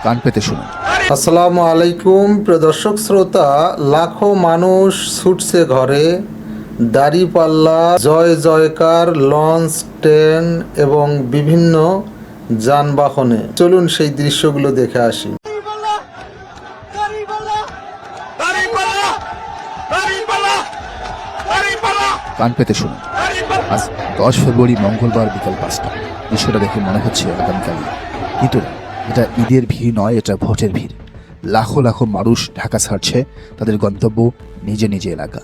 কান পেতে শুনুন। আসসালামু আলাইকুম প্রিয় দর্শক শ্রোতা, লাখো মানুষ ছুটছে ঘরে, দাড়িপাল্লা, জয় জয়কার, লঞ্চ, ট্রেন এবং বিভিন্ন যানবাহনে। চলুন সেই দৃশ্যগুলো দেখে আসি। কান পেতে শুনুন। আজ 10 ফেব্রুয়ারি মঙ্গলবার বিকাল 5টা। দৃশ্যটা দেখে মনে হচ্ছে আগামীকাল, কিন্তু এটা ঈদের ভিড় নয়, এটা ভোটের ভিড়। লাখো লাখো মানুষ ঢাকা ছাড়ছে তাদের গন্তব্য নিজে নিজে এলাকা।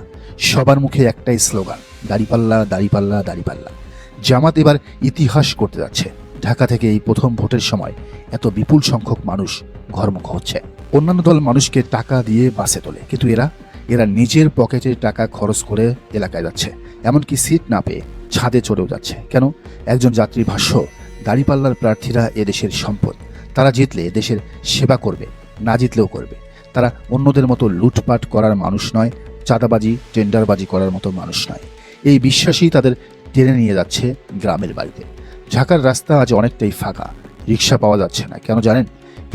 সবার মুখে একটাই স্লোগান, দাড়িপাল্লা দাড়িপাল্লা দাড়িপাল্লা। জামাত এবার ইতিহাস করতে যাচ্ছে। ঢাকা থেকে এই প্রথম ভোটের সময় এত বিপুল সংখ্যক মানুষ ঘরমুখ হচ্ছে। অন্যান্য দল মানুষকে টাকা দিয়ে বাসে তোলে, কিন্তু এরা নিজের পকেটের টাকা খরচ করে এলাকায় যাচ্ছে। এমনকি সিট না পেয়ে ছাদে চড়েও যাচ্ছে। কেন? একজন যাত্রীর ভাষ্য, দাড়িপাল্লার প্রার্থীরা এদেশের সম্পদ। তারা জিতলে দেশের সেবা করবে, না জিতলেও করবে। তারা অন্যদের মতো লুটপাট করার মানুষ নয়, চাঁদাবাজি টেন্ডারবাজি করার মতো মানুষ নয়। এই বিশ্বাসই তাদের টেনে নিয়ে যাচ্ছে গ্রামের বাড়িতে। ঢাকার রাস্তা আজ অনেকটাই ফাঁকা, রিক্সা পাওয়া যাচ্ছে না। কেন জানেন?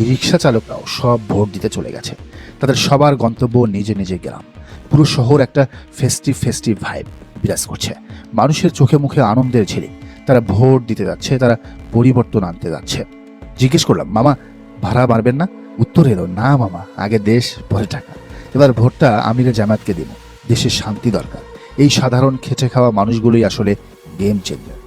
রিক্সা চালকরাও সব ভোট দিতে চলে গেছে। তাদের সবার গন্তব্য নিজে নিজে গ্রাম। পুরো শহর একটা ফেস্টিভ ভাইব বিরাজ করছে। মানুষের চোখে মুখে আনন্দের ঝিলিক। তারা ভোট দিতে যাচ্ছে, তারা পরিবর্তন আনতে যাচ্ছে। জিজ্ঞেস করলাম, মামা ভাড়া বাড়বেন না? উত্তর এলো, না মামা, আগে দেশ পরে টাকা। এবার ভোটটা আমিরে জামাতকে দেব, দেশের শান্তি দরকার। এই সাধারণ খেটে খাওয়া মানুষগুলোই আসলে গেম চেঞ্জার।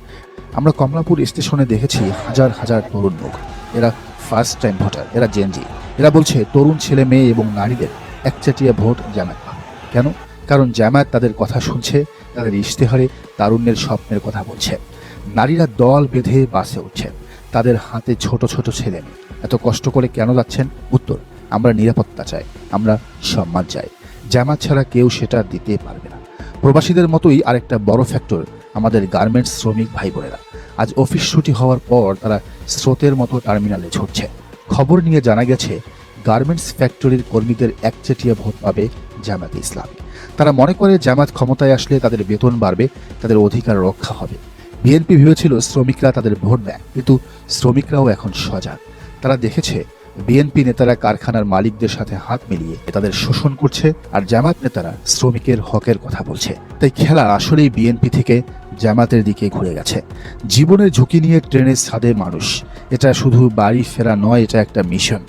আমরা কমলাপুর স্টেশনে দেখেছি হাজার হাজার তরুণ মুখ। এরা ফার্স্ট টাইম ভোটার, এরা জেনজি। এরা বলছে তরুণ ছেলে মেয়ে এবং নারীদের একচাটিয়া ভোট জামাত পাবে। কেন? কারণ জামাত তাদের কথা শুনছে, তাদের ইশতেহারে তারুণ্যের স্বপ্নের কথা বলছে। নারীরা দল বেঁধে বাসে উঠছে, তাদের হাতে ছোট ছোট ছেলে মেয়ে। এত কষ্ট করে কেন যাচ্ছেন? উত্তর, আমরা নিরাপত্তা চাই, আমরা সম্মান চাই। জামাত ছাড়া কেউ সেটা দিতে পারবে না। প্রবাসীদের মতোই আরেকটা বড় ফ্যাক্টর আমাদের গার্মেন্টস শ্রমিক ভাই বোনেরা। আজ অফিস ছুটি হওয়ার পর তারা স্রোতের মতো টার্মিনালে ছুটছে। খবর নিয়ে জানা গেছে গার্মেন্টস ফ্যাক্টরির কর্মীদের একচেটিয়া ভোট পাবে জামাতে ইসলামী। তারা মনে করে জামাত ক্ষমতায় আসলে তাদের বেতন বাড়বে, তাদের অধিকার রক্ষা হবে। বিএনপি ভেবেছিল শ্রমিকরা তাদের ভোট দেয়, কিন্তু শ্রমিকরাও এখন সজাগ। তারা দেখেছে বিএনপি নেতারা কারখানার মালিকদের সাথে হাত মিলিয়ে তাদের শোষণ করছে, আর জামাত নেতারা শ্রমিকের হকের কথা বলছে। তাই খেলা আসলেই বিএনপি থেকে জামাতের দিকে ঘুরে গেছে। জীবনের ঝুঁকি নিয়ে ট্রেনের ছাদে মানুষ। এটা শুধু বাড়ি ফেরা নয়, এটা একটা মিশন।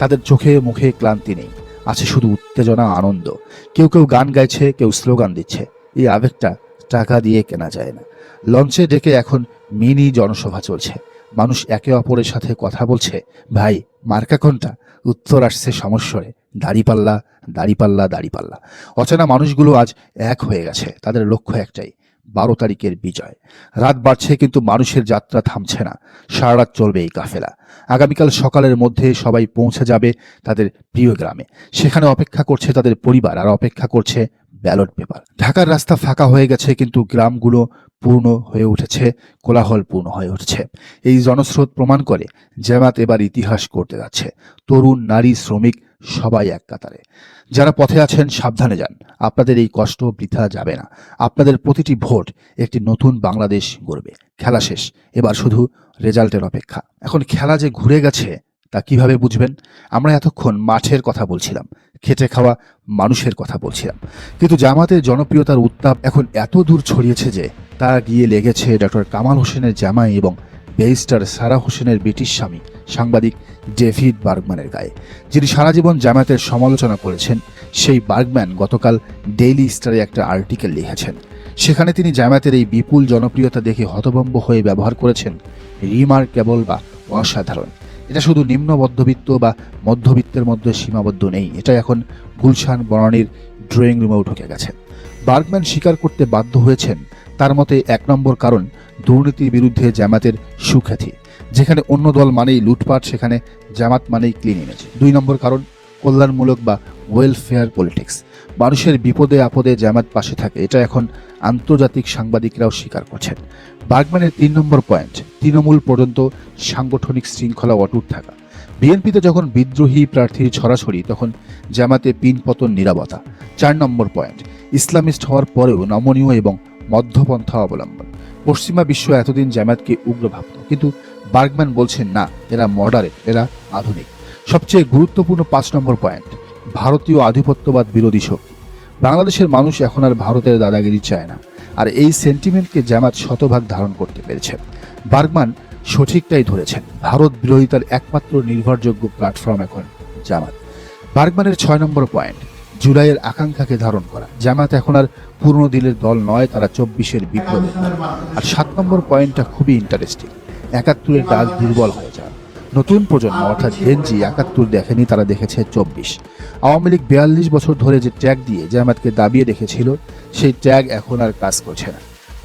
তাদের চোখে মুখে ক্লান্তি নেই, আছে শুধু উত্তেজনা, আনন্দ। কেউ কেউ গান গাইছে, কেউ স্লোগান দিচ্ছে। এই আবেগটা টাকা দিয়ে কেনা যায় না। লঞ্চে ডেকে এখন মিনি জনসভা চলছে। মানুষ একে অপরের সাথে কথা বলছে, ভাই মার্কা কোনটা? উত্তর আসছে সমস্বরে, দাড়িপাল্লা দাড়িপাল্লা দাড়িপাল্লা। অচেনা মানুষগুলো আজ এক হয়ে গেছে। তাদের লক্ষ্য একটাই, 12 তারিখের বিজয়। রাত বাড়ছে কিন্তু মানুষের যাত্রা থামছে না। সারা রাত চলবে এই কাফেলা। আগামীকাল সকালের মধ্যে সবাই পৌঁছে যাবে তাদের প্রিয় গ্রামে। সেখানে অপেক্ষা করছে তাদের পরিবার, আর অপেক্ষা করছে ব্যালট পেপার। ঢাকার রাস্তা ফাঁকা হয়ে গেছে, কিন্তু গ্রামগুলো পূর্ণ হয়ে উঠেছে, কোলাহল পূর্ণ হয়ে উঠেছে। এই জনস্রোত প্রমাণ করে জামাত এবার ইতিহাস করতে যাচ্ছে। তরুণ, নারী, শ্রমিক সবাই এক কাতারে। যারা পথে আছেন সাবধানে যান, আপনাদের এই কষ্ট বৃথা যাবে না। আপনাদের প্রতিটি ভোট একটি নতুন বাংলাদেশ গড়বে। খেলা শেষ, এবার শুধু রেজাল্টের অপেক্ষা। এখন খেলা যে ঘুরে গেছে তা কিভাবে বুঝবেন? আমরা এতক্ষণ মাঠের কথা বলছিলাম, খেটে খাওয়া মানুষের কথা বলছিলাম, কিন্তু জামাতের জনপ্রিয়তার উত্তাপ এখন এত দূর ছড়িয়েছে যে তা গিয়ে লেগেছে ডক্টর কামাল হোসেনের জামাই এবং ব্যারিস্টার সারা হোসেনের ব্রিটিশ স্বামী সাংবাদিক ডেভিড বার্গম্যানের গায়ে, যিনি সারা জীবন জামায়াতের সমালোচনা করেছেন। সেই বার্গম্যান গতকাল ডেইলি স্টারে একটা আর্টিকেল লিখেছেন। সেখানে তিনি জামায়াতের এই বিপুল জনপ্রিয়তা দেখে হতভম্ব হয়ে ব্যবহার করেছেন রিমার্কেবল বা অসাধারণ। এটা শুধু নিম্ন মধ্যবিত্ত বা মধ্যবিত্তের মধ্যে সীমাবদ্ধ নেই, এটা এখন গুলশান বনানীর ড্রয়িং রুমেও ঢুকে গেছে। বার্গম্যান স্বীকার করতে বাধ্য হয়েছেন, তার মতে 1 নম্বর কারণ দুর্নীতির বিরুদ্ধে জামাতের সুখ্যাতি। যেখানে অন্য দল মানেই লুটপাট, সেখানে জামাত মানেই ক্লিন ইমেজ। 2 নম্বর কারণ কল্যাণমূলক বা ওয়েলফেয়ার পলিটিক্স। মানুষের বিপদে আপদে জামাত পাশে থাকে, এটা এখন আন্তর্জাতিক সাংবাদিকরাও স্বীকার করছেন। বার্গম্যানের 3 নম্বর পয়েন্ট, তৃণমূল পর্যন্ত সাংগঠনিক শৃঙ্খলা অটুট থাকা। বিএনপিতে যখন বিদ্রোহী প্রার্থীর ছড়াছড়ি, তখন জামাতে পিন পতন নিরাপত্তা। 4 নম্বর পয়েন্ট, ইসলামিস্ট হওয়ার পরেও নমনীয় এবং মধ্যপন্থা অবলম্বন। পশ্চিমা বিশ্ব এতদিন জামায়াতকে উগ্র ভাবত, কিন্তু বার্গম্যান বলছেন না, এরা মডারেট, এরা আধুনিক। সবচেয়ে গুরুত্বপূর্ণ 5 নম্বর পয়েন্ট, ভারতীয় আধিপত্যবাদ বিরোধী শক্তি। বাংলাদেশের মানুষ এখন আর ভারতের দাদাগিরি চায় না, আর এই সেন্টিমেন্টকে জামায়াত শতভাগ ধারণ করতে পেরেছে। বার্গম্যান সঠিকটাই ধরেছেন, ভারত বিরোধিতার একমাত্র নির্ভরযোগ্য প্ল্যাটফর্ম এখন জামায়াত। বার্গম্যানের 6 নম্বর পয়েন্ট, জুলাইয়ের আকাঙ্ক্ষাকে ধারণ করা। জামায়াত এখন আর পুরনো দিনের দল নয়, তারা 24-এর বিপ্লব। আর 7 নম্বর পয়েন্টটা খুবই ইন্টারেস্টিং, 71-এর ডাক দুর্বল হয়ে যায়। নতুন প্রজন্ম অর্থাৎ জেনজি 71 দেখেনি, তারা দেখেছে 24। আওয়ামী লীগ 42 বছর ধরে যে ট্যাগ দিয়ে জামায়াতকে দাবিয়ে রেখেছিল, সেই ট্যাগ এখন আর কাজ করছে না।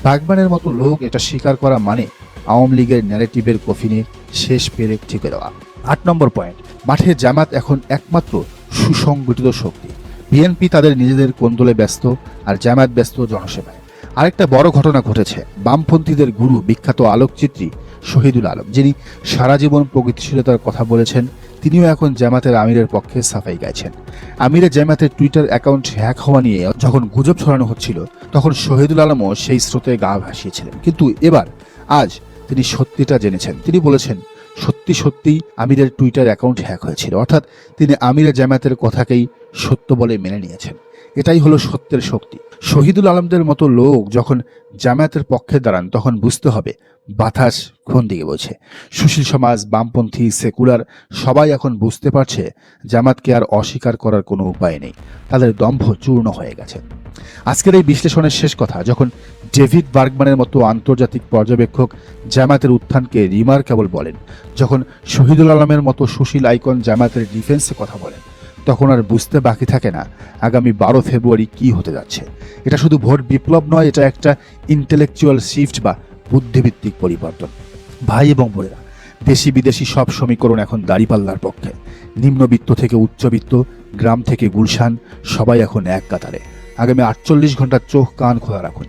বাগবানের মতো লোক এটা স্বীকার করা মানে আওয়ামী লীগের ন্যারেটিভের কফিনে শেষ পেরেক ঠেকে দেওয়া। 8 নম্বর পয়েন্ট, মাঠে জামায়াত এখন একমাত্র সুসংগঠিত শক্তি। বিএনপি তাদের নিজেদের কোন্দলে ব্যস্ত, আর জামায়াত ব্যস্ত জনসেবায়। আরেকটা বড় ঘটনা ঘটেছে, বামপন্থীদের গুরু বিখ্যাত আলোকচিত্রী শহীদুল আলম, যিনি সারা জীবন প্রগতিশীলতার কথা বলেছেন, তিনিও এখন জামায়াতের আমিরের পক্ষে সাফাই গাইছেন। আমিরের জামায়াতের টুইটার অ্যাকাউন্ট হ্যাক হওয়া নিয়ে যখন গুজব ছড়ানো হচ্ছিল, তখন শহীদুল আলমও সেই স্রোতে গা ভাসিয়েছিলেন। কিন্তু আজ তিনি সত্যিটা জেনেছেন। তিনি বলেছেন, সত্যি সত্যি আমিরের টুইটার অ্যাকাউন্ট হ্যাক হয়েছিল, অর্থাৎ তিনি আমিরের জামায়াতের কথাকেই সত্য বলে মেনে নিয়েছেন। এটাই হলো সত্যের শক্তি। শহীদুল আলমদের মতো লোক যখন জামায়াতের পক্ষে দাঁড়ান, তখন বুঝতে হবে বাতাস কোন দিকে বইছে। সুশীল সমাজ, বামপন্থী, সেকুলার সবাই এখন বুঝতে পারছে জামায়াতকে আর অস্বীকার করার কোনো উপায় নেই, তাদের দম্ভ চূর্ণ হয়ে গেছে। আজকের এই বিশ্লেষণের শেষ কথা, যখন ডেভিড বার্গম্যানের মতো আন্তর্জাতিক পর্যবেক্ষক জামায়াতের উত্থানকে রিমার্কেবল বলেন, যখন শহীদুল আলমের মতো সুশীল আইকন জামায়াতের ডিফেন্সে কথা বলেন, তখন আর বুঝতে বাকি থাকে না আগামী 12 ফেব্রুয়ারি কি হতে যাচ্ছে। এটা শুধু ভোট বিপ্লব নয়, এটা একটা ইন্টেলেকচুয়াল শিফট বা বুদ্ধিভিত্তিক পরিবর্তন। ভাই এবং বোনেরা, দেশি বিদেশি সব সমীকরণ এখন দাঁড়িপাল্লার পক্ষে। নিম্নবিত্ত থেকে উচ্চবিত্ত, গ্রাম থেকে গুলশান, সবাই এখন এক কাতারে। আগামী 48 ঘন্টা চোখ কান খোলা রাখুন,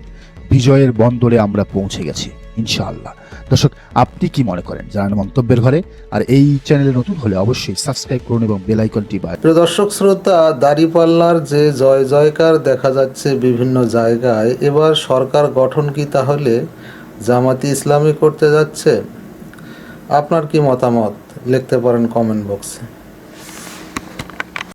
বিজয়ের বন্দরে আমরা পৌঁছে গেছি ইনশাআল্লাহ। দর্শক, আপনি কি মনে করেন জানান মন্তব্যের ঘরে। আর এই চ্যানেলে নতুন হলে অবশ্যই সাবস্ক্রাইব করুন এবং বেল আইকনটি বাজিয়ে। প্রিয় দর্শক শ্রোতা, দাঁড়িপাল্লার যে জয় জয়কার দেখা যাচ্ছে বিভিন্ন জায়গায়, এবার সরকার গঠন কি তাহলে জামাতি ইসলামী করতে যাচ্ছে? আপনার কি মতামত লিখতে পারেন কমেন্ট বক্সে।